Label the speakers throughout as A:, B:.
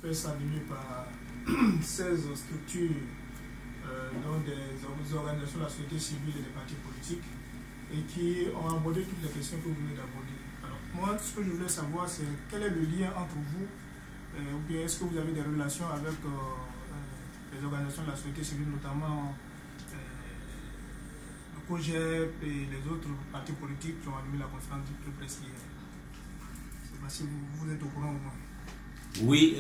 A: presse animée par 16 structures, dont des organisations de la société civile et des partis politiques, et qui ont abordé toutes les questions que vous venez d'aborder. Alors, moi, ce que je voulais savoir, c'est quel est le lien entre vous, ou bien est-ce que vous avez des relations avec les organisations de la société civile, notamment le COGEP et les autres partis politiques qui ont animé la conférence de presse hier. Je ne sais pas si vous êtes au courant ou non.
B: Oui,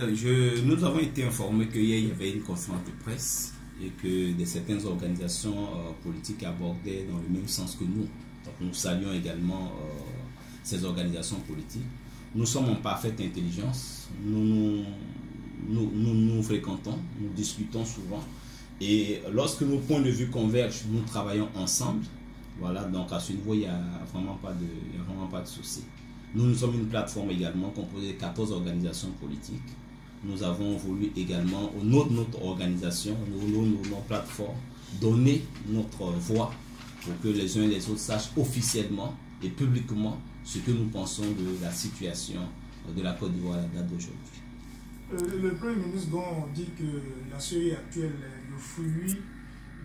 B: nous avons été informés qu'hier il y avait une conférence de presse et que certaines organisations politiques abordaient dans le même sens que nous. Donc, nous saluons également ces organisations politiques. Nous sommes en parfaite intelligence, nous fréquentons, nous discutons souvent et lorsque nos points de vue convergent, nous travaillons ensemble. Voilà, donc à ce niveau, il n'y a vraiment pas de souci. Nous sommes une plateforme également composée de 14 organisations politiques. Nous avons voulu également, au nom de notre organisation, au nom de nos plateformes, donner notre voix pour que les uns et les autres sachent officiellement et publiquement ce que nous pensons de la situation de la Côte d'Ivoire à la date d'aujourd'hui.
A: Le Premier ministre Gon dit que la CEI actuelle est le fruit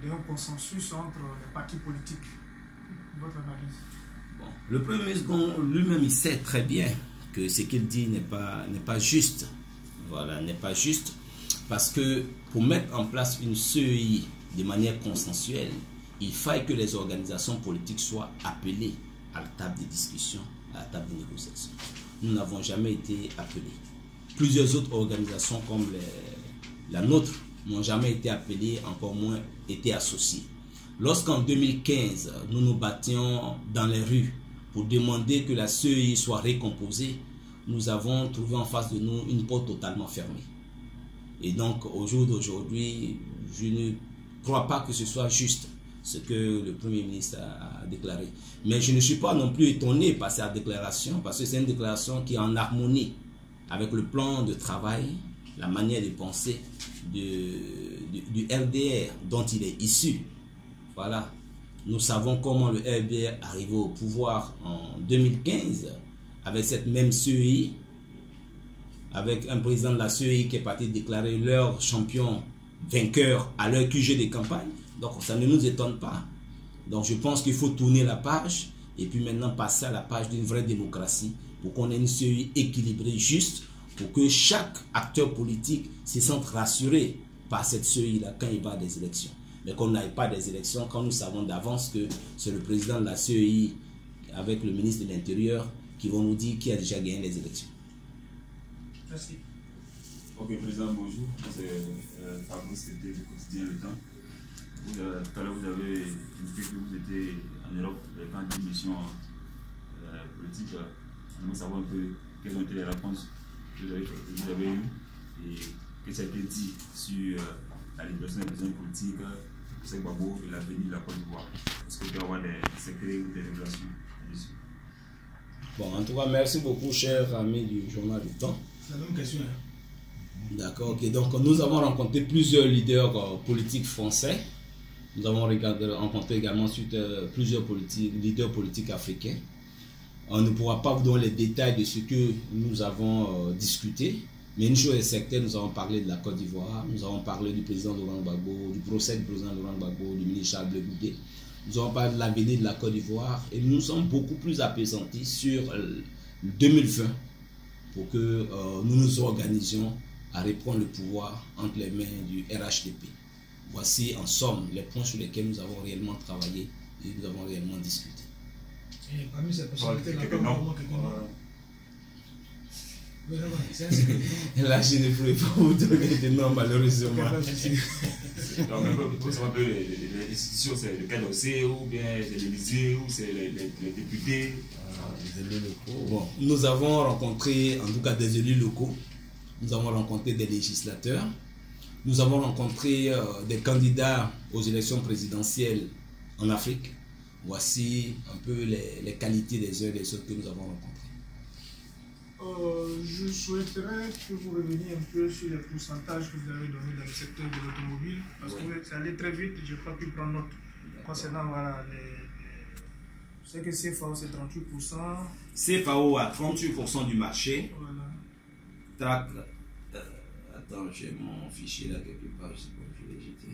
A: d'un consensus entre les partis politiques. Votre analyse?
B: Bon, le Premier ministre Gon lui-même, il sait très bien que ce qu'il dit n'est pas juste. Voilà, n'est pas juste. Parce que pour mettre en place une CEI de manière consensuelle, il faille que les organisations politiques soient appelées à la table de discussion, à la table de négociation. Nous n'avons jamais été appelés. Plusieurs autres organisations comme la nôtre n'ont jamais été appelées, encore moins été associées. Lorsqu'en 2015, nous nous battions dans les rues pour demander que la CEI soit récomposée, nous avons trouvé en face de nous une porte totalement fermée. Et donc, au jour d'aujourd'hui, je ne crois pas que ce soit juste ce que le Premier ministre a déclaré. Mais je ne suis pas non plus étonné par sa déclaration, parce que c'est une déclaration qui est en harmonie avec le plan de travail, la manière de penser du RDR dont il est issu. Voilà. Nous savons comment le RDR est arrivé au pouvoir en 2015 avec cette même CEI, avec un président de la CEI qui est parti déclarer leur champion vainqueur à leur QG de campagne. Donc ça ne nous étonne pas. Donc je pense qu'il faut tourner la page et puis maintenant passer à la page d'une vraie démocratie pour qu'on ait une CEI équilibrée, juste, pour que chaque acteur politique se sente rassuré par cette CEI-là quand il va à des élections. Mais qu'on n'aille pas des élections quand nous savons d'avance que c'est le président de la CEI avec le ministre de l'Intérieur qui vont nous dire qui a déjà gagné les élections.
A: Merci.
C: Ok, Président, bonjour. C'est Fabrice Kété du quotidien Le Temps. Tout à l'heure, vous avez indiqué que vous étiez en Europe dans une mission politique. J'aimerais savoir un peu quelles ont été les réponses que vous avez eues et qu'est-ce qui a été dit sur la libération des prisonniers politiques, Moussa Gbagbo et l'avenir de la Côte d'Ivoire. Est-ce que vous pouvez avoir des secrets ou des révélations là-dessus?
B: Bon, en tout cas, merci beaucoup, cher ami du journal du Temps.
A: C'est la même question.
B: D'accord, ok. Donc, nous avons rencontré plusieurs leaders politiques français. Nous avons rencontré également plusieurs leaders politiques africains. On ne pourra pas vous donner les détails de ce que nous avons discuté. Mais une chose est certaine, nous avons parlé de la Côte d'Ivoire, nous avons parlé du président Laurent Gbagbo, du procès du président Laurent Gbagbo, du ministre Charles Blé Goudé. Nous avons parlé de l'avenir de la Côte d'Ivoire et nous sommes beaucoup plus apaisantis sur 2020 pour que nous nous organisions à reprendre le pouvoir entre les mains du RHDP. Voici en somme les points sur lesquels nous avons réellement travaillé et nous avons réellement discuté.
A: Et parmi ces possibilités,
B: là, je ne pourrais pas vous donner des noms, malheureusement.
C: Donc, vous savez un peu les institutions, c'est le KDOC ou bien c'est l'Élysée ou c'est les députés.
B: Les élus locaux. Bon, nous avons rencontré en tout cas des élus locaux, nous avons rencontré des législateurs, nous avons rencontré des candidats aux élections présidentielles en Afrique. Voici un peu les qualités des uns et des autres que nous avons rencontrés.
A: Je souhaiterais que vous reveniez un peu sur les pourcentages que vous avez donnés dans le secteur de l'automobile, parce que ça allait très vite, je n'ai pas pu prendre note concernant voilà, c'est que CFAO c'est 38%.
B: CFAO à 38% du marché,
A: Voilà.
B: Attends, j'ai mon fichier là quelque part, je sais pas où je l'ai jeté.